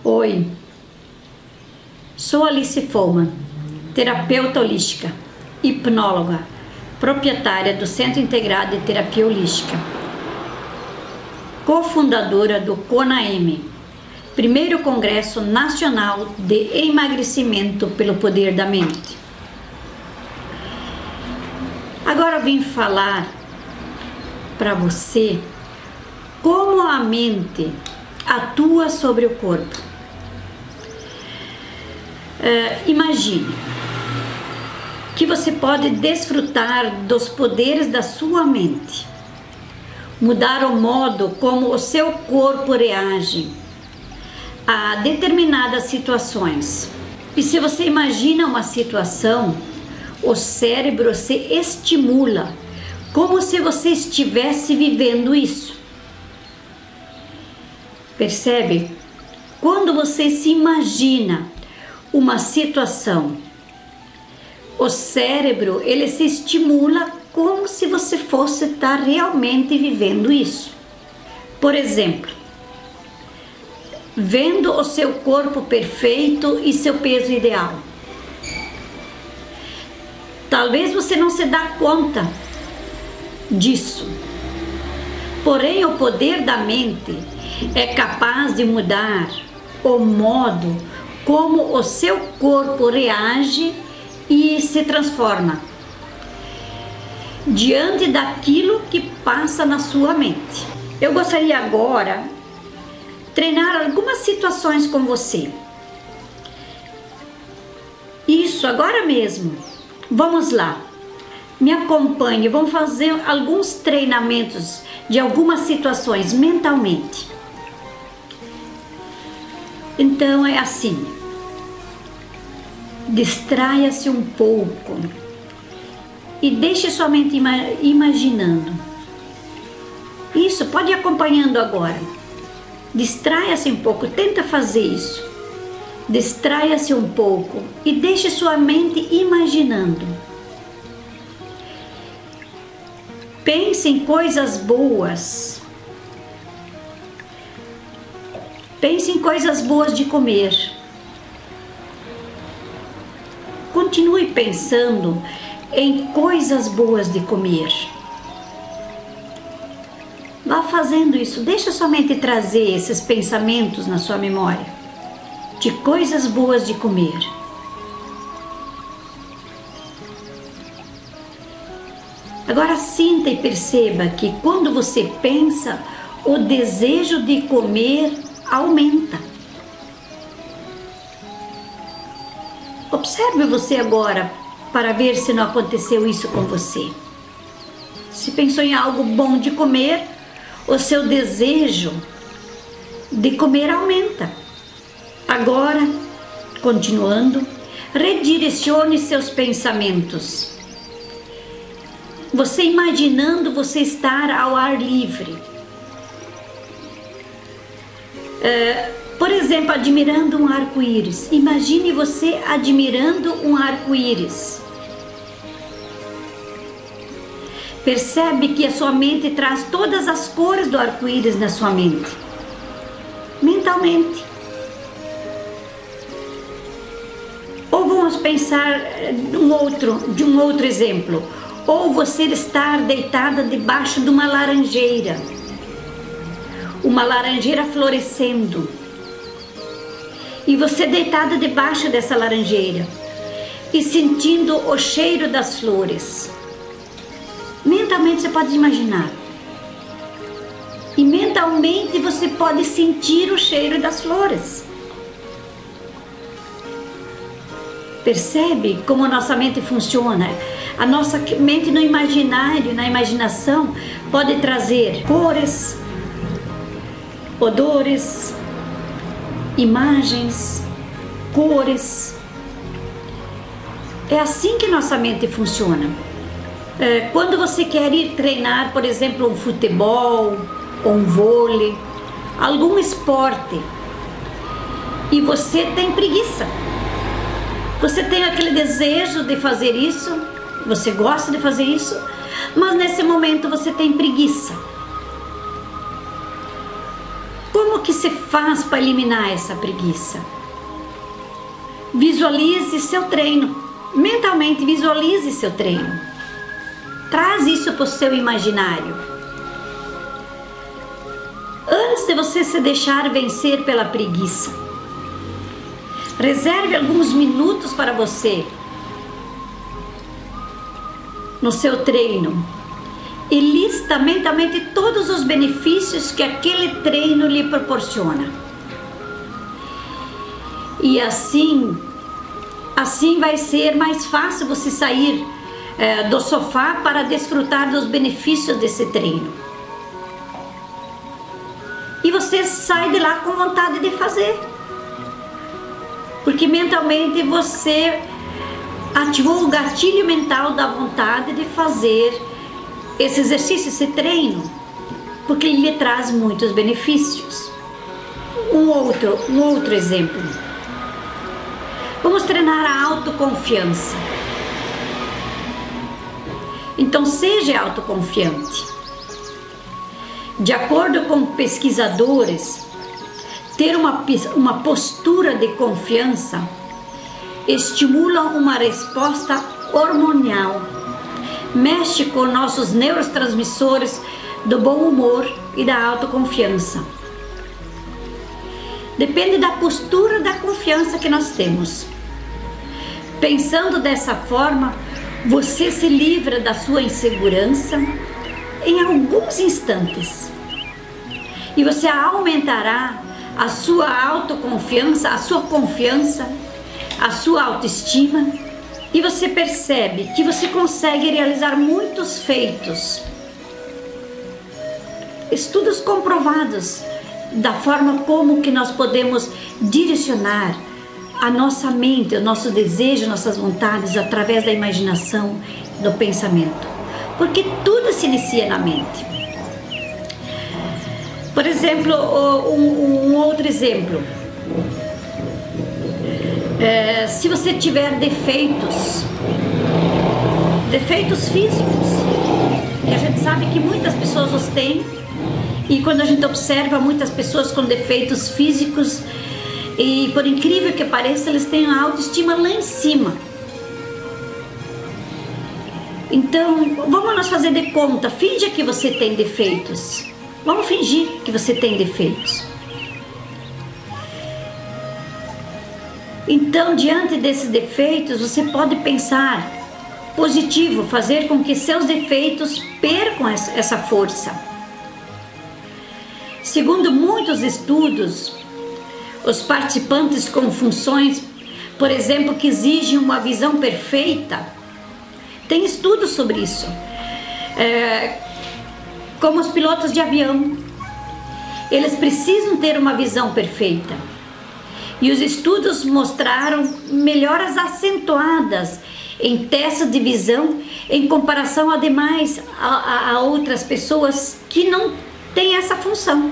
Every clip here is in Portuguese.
Oi, sou Alice Follman, terapeuta holística, hipnóloga, proprietária do Centro Integrado de Terapia Holística, cofundadora do CONAEM, primeiro Congresso Nacional de Emagrecimento pelo Poder da Mente. Agora eu vim falar para você como a mente atua sobre o corpo. Imagine que você pode desfrutar dos poderes da sua mente, mudar o modo como o seu corpo reage a determinadas situações. E se você imagina uma situação, o cérebro se estimula como se você estivesse vivendo isso. Percebe? Quando você se imagina uma situação, o cérebro ele se estimula como se você fosse estar realmente vivendo isso. Por exemplo, vendo o seu corpo perfeito e seu peso ideal. Talvez você não se dá conta disso. Porém, o poder da mente é capaz de mudar o modo como o seu corpo reage e se transforma diante daquilo que passa na sua mente. Eu gostaria agora treinar algumas situações com você. Isso, agora mesmo. Vamos lá. Me acompanhe, vamos fazer alguns treinamentos de algumas situações mentalmente. Então é assim, distraia-se um pouco e deixe sua mente imaginando. Isso, pode ir acompanhando agora. Distraia-se um pouco, tenta fazer isso. Distraia-se um pouco e deixe sua mente imaginando. Pense em coisas boas. Pense em coisas boas de comer. Continue pensando em coisas boas de comer. Vá fazendo isso. Deixa sua mente trazer esses pensamentos na sua memória de coisas boas de comer. Agora sinta e perceba que quando você pensa, o desejo de comer aumenta. Observe você agora para ver se não aconteceu isso com você. Se pensou em algo bom de comer, o seu desejo de comer aumenta. Agora, continuando, redirecione seus pensamentos. Você imaginando você estar ao ar livre. Por exemplo, admirando um arco-íris. Imagine você admirando um arco-íris. Percebe que a sua mente traz todas as cores do arco-íris na sua mente. Mentalmente. Ou vamos pensar de um outro exemplo. Ou você estar deitada debaixo de uma laranjeira. Uma laranjeira florescendo. E você deitada debaixo dessa laranjeira. E sentindo o cheiro das flores. Mentalmente você pode imaginar. E mentalmente você pode sentir o cheiro das flores. Percebe como a nossa mente funciona? A nossa mente no imaginário, na imaginação, pode trazer cores, odores, imagens, cores. É assim que nossa mente funciona. Quando você quer ir treinar, por exemplo, um futebol, ou um vôlei, algum esporte, e você tem preguiça, você tem aquele desejo de fazer isso, você gosta de fazer isso, mas nesse momento você tem preguiça. Como que se faz para eliminar essa preguiça? Visualize seu treino. Mentalmente visualize seu treino. Traz isso para o seu imaginário. Antes de você se deixar vencer pela preguiça, reserve alguns minutos para você no seu treino e lista mentalmente todos os benefícios que aquele treino lhe proporciona. E assim vai ser mais fácil você sair do sofá para desfrutar dos benefícios desse treino. E você sai de lá com vontade de fazer. Porque mentalmente você ativou o gatilho mental da vontade de fazer esse exercício, esse treino. Porque ele lhe traz muitos benefícios. Um outro exemplo. Vamos treinar a autoconfiança. Então seja autoconfiante. De acordo com pesquisadores, ter uma postura de confiança estimula uma resposta hormonal, mexe com nossos neurotransmissores do bom humor e da autoconfiança. Depende da postura da confiança que nós temos. Pensando dessa forma, você se livra da sua insegurança em alguns instantes. E você aumentará a sua autoconfiança, a sua confiança, a sua autoestima. E você percebe que você consegue realizar muitos feitos. Estudos comprovados da forma como que nós podemos direcionar a nossa mente, o nosso desejo, nossas vontades através da imaginação, do pensamento. Porque tudo se inicia na mente. Por exemplo, um outro exemplo. Se você tiver defeitos físicos, e a gente sabe que muitas pessoas os têm, e quando a gente observa muitas pessoas com defeitos físicos, e por incrível que pareça, eles têm a autoestima lá em cima. Então, vamos nós fazer de conta, finja que você tem defeitos. Vamos fingir que você tem defeitos. Então, diante desses defeitos, você pode pensar positivo, fazer com que seus defeitos percam essa força. Segundo muitos estudos, os participantes com funções, por exemplo, que exigem uma visão perfeita, tem estudos sobre isso, como os pilotos de avião. Eles precisam ter uma visão perfeita. E os estudos mostraram melhoras acentuadas em testes de visão em comparação a outras pessoas que não têm essa função.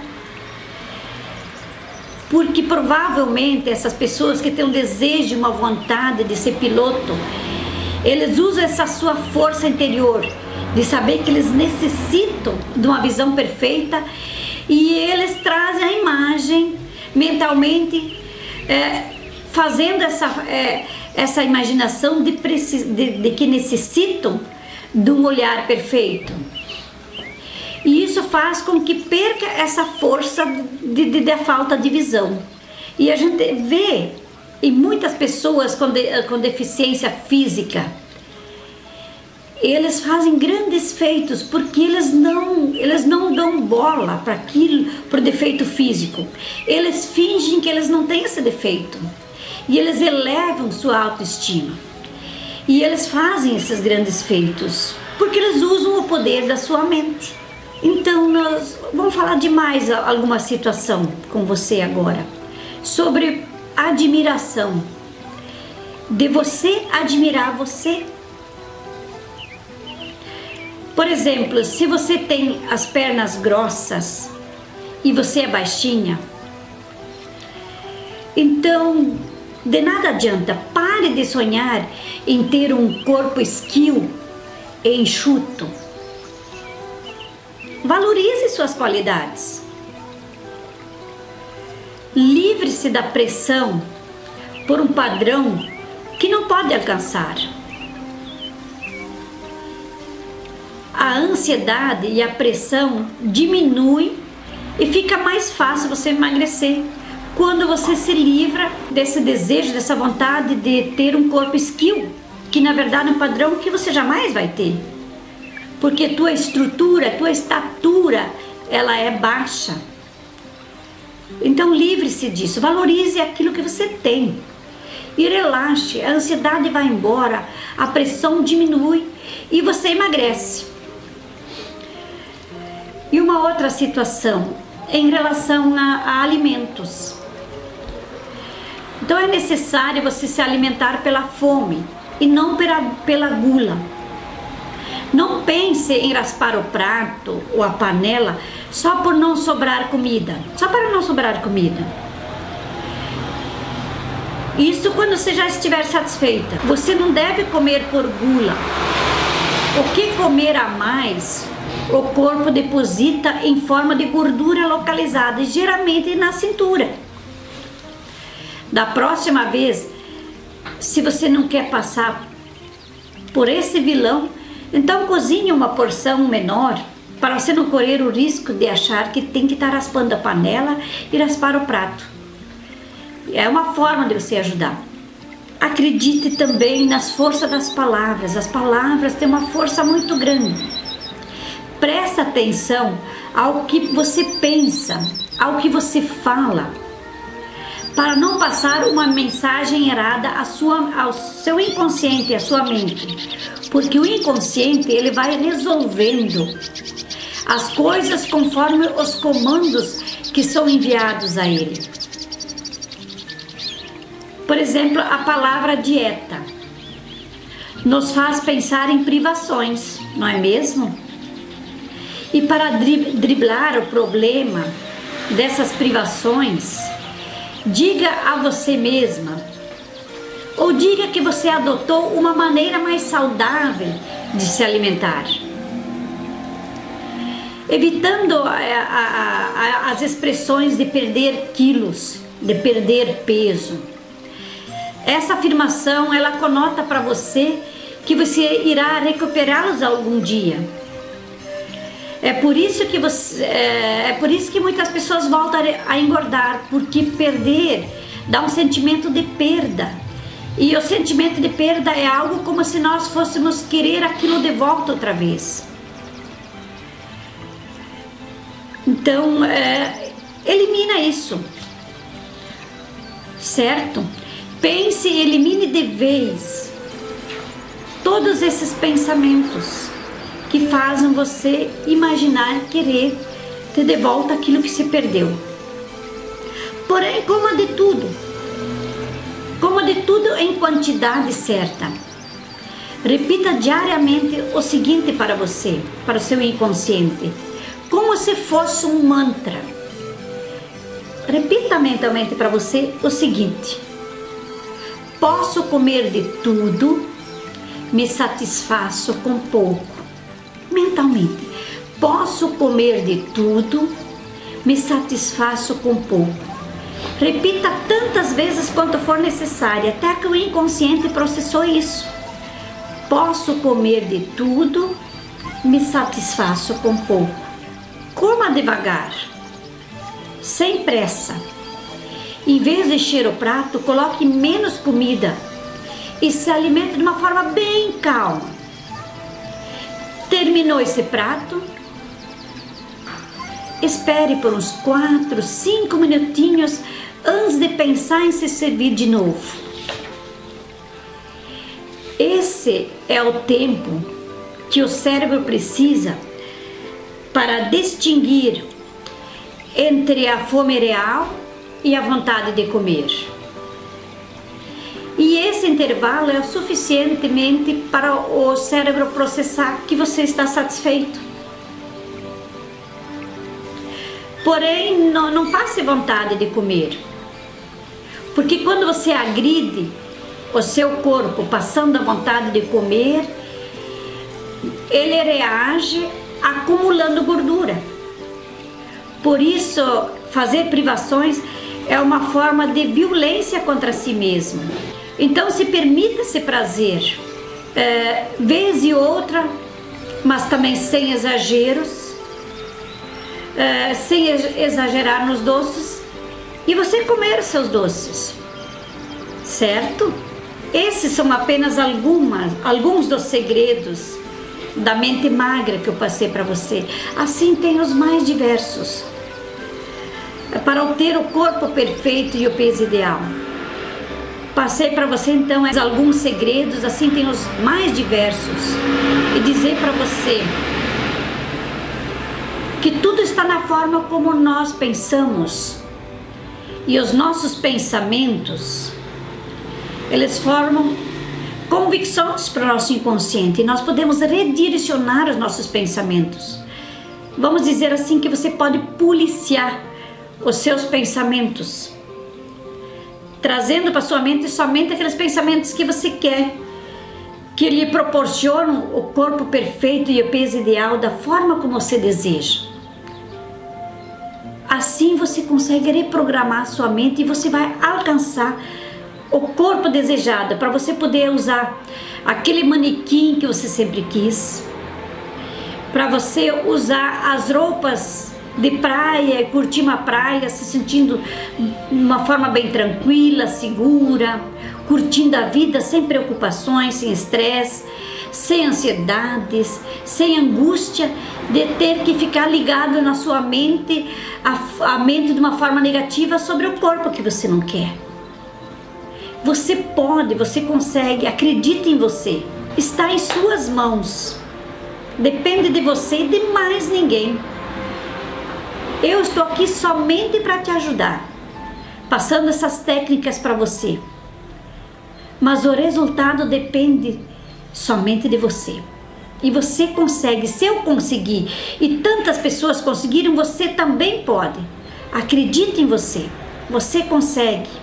Porque provavelmente essas pessoas que têm um desejo, uma vontade de ser piloto, eles usam essa sua força interior de saber que eles necessitam de uma visão perfeita, e eles trazem a imagem mentalmente, fazendo essa imaginação de que necessitam de um olhar perfeito. E isso faz com que perca essa força da falta de visão. E a gente vê em muitas pessoas com deficiência física, eles fazem grandes feitos porque eles não dão bola para aquilo, para o defeito físico. Eles fingem que eles não têm esse defeito. E eles elevam sua autoestima. E eles fazem esses grandes feitos porque eles usam o poder da sua mente. Então, nós vamos falar de mais alguma situação com você agora. Sobre admiração. De você admirar você. Por exemplo, se você tem as pernas grossas e você é baixinha, então de nada adianta. Pare de sonhar em ter um corpo esguio e enxuto. Valorize suas qualidades. Livre-se da pressão por um padrão que não pode alcançar. A ansiedade e a pressão diminuem e fica mais fácil você emagrecer quando você se livra desse desejo, dessa vontade de ter um corpo esguio, que na verdade é um padrão que você jamais vai ter, porque tua estrutura, tua estatura, ela é baixa. Então livre-se disso, valorize aquilo que você tem e relaxe. A ansiedade vai embora, a pressão diminui e você emagrece. E uma outra situação em relação a alimentos. Então é necessário você se alimentar pela fome e não pela gula. Não pense em raspar o prato ou a panela só por não sobrar comida, só para não sobrar comida. Isso quando você já estiver satisfeita. Você não deve comer por gula. O que comer a mais, o corpo deposita em forma de gordura localizada, geralmente na cintura. Da próxima vez, se você não quer passar por esse vilão, então cozinhe uma porção menor para você não correr o risco de achar que tem que estar raspando a panela e raspar o prato. É uma forma de você ajudar. Acredite também nas forças das palavras. As palavras têm uma força muito grande. Presta atenção ao que você pensa, ao que você fala, para não passar uma mensagem errada ao seu inconsciente, à sua mente. Porque o inconsciente, ele vai resolvendo as coisas conforme os comandos que são enviados a ele. Por exemplo, a palavra dieta nos faz pensar em privações, não é mesmo? E para driblar o problema dessas privações, diga a você mesma, ou diga que você adotou uma maneira mais saudável de se alimentar, evitando as expressões de perder quilos, de perder peso. Essa afirmação, ela conota para você que você irá recuperá-los algum dia. É por isso que muitas pessoas voltam a engordar, porque perder dá um sentimento de perda. E o sentimento de perda é algo como se nós fôssemos querer aquilo de volta outra vez. Então, elimina isso, certo? Pense e elimine de vez todos esses pensamentos que fazem você imaginar querer ter de volta aquilo que se perdeu. Porém, coma de tudo em quantidade certa. Repita diariamente o seguinte para você, para o seu inconsciente, como se fosse um mantra. Repita mentalmente para você o seguinte: posso comer de tudo, me satisfaço com pouco. Mentalmente, posso comer de tudo, me satisfaço com pouco. Repita tantas vezes quanto for necessário, até que o inconsciente processou isso. Posso comer de tudo, me satisfaço com pouco. Coma devagar, sem pressa. Em vez de encher o prato, coloque menos comida e se alimente de uma forma bem calma. Terminou esse prato? Espere por uns 4, 5 minutinhos antes de pensar em se servir de novo. Esse é o tempo que o cérebro precisa para distinguir entre a fome real e a vontade de comer. E esse intervalo é o suficientemente para o cérebro processar que você está satisfeito. Porém, não passe vontade de comer, porque quando você agride o seu corpo passando a vontade de comer, ele reage acumulando gordura. Por isso, fazer privações é uma forma de violência contra si mesmo. Então se permita esse prazer, vez e outra, mas também sem exageros, sem exagerar nos doces, e você comer os seus doces, certo? Esses são apenas alguns dos segredos da mente magra que eu passei para você. Assim tem os mais diversos, para obter o corpo perfeito e o peso ideal. Passei para você então alguns segredos, assim tem os mais diversos, e dizer para você que tudo está na forma como nós pensamos, e os nossos pensamentos, eles formam convicções para o nosso inconsciente, e nós podemos redirecionar os nossos pensamentos. Vamos dizer assim que você pode policiar os seus pensamentos, trazendo para sua mente somente aqueles pensamentos que você quer, que lhe proporcionam o corpo perfeito e o peso ideal da forma como você deseja. Assim você consegue reprogramar sua mente e você vai alcançar o corpo desejado, para você poder usar aquele manequim que você sempre quis, para você usar as roupas de praia, curtir uma praia, se sentindo de uma forma bem tranquila, segura, curtindo a vida sem preocupações, sem estresse, sem ansiedades, sem angústia de ter que ficar ligado na sua mente, a mente de uma forma negativa sobre o corpo que você não quer. Você pode, você consegue, acredite em você, está em suas mãos, depende de você e de mais ninguém. Eu estou aqui somente para te ajudar, passando essas técnicas para você, mas o resultado depende somente de você. E você consegue, se eu conseguir e tantas pessoas conseguiram, você também pode. Acredite em você, você consegue.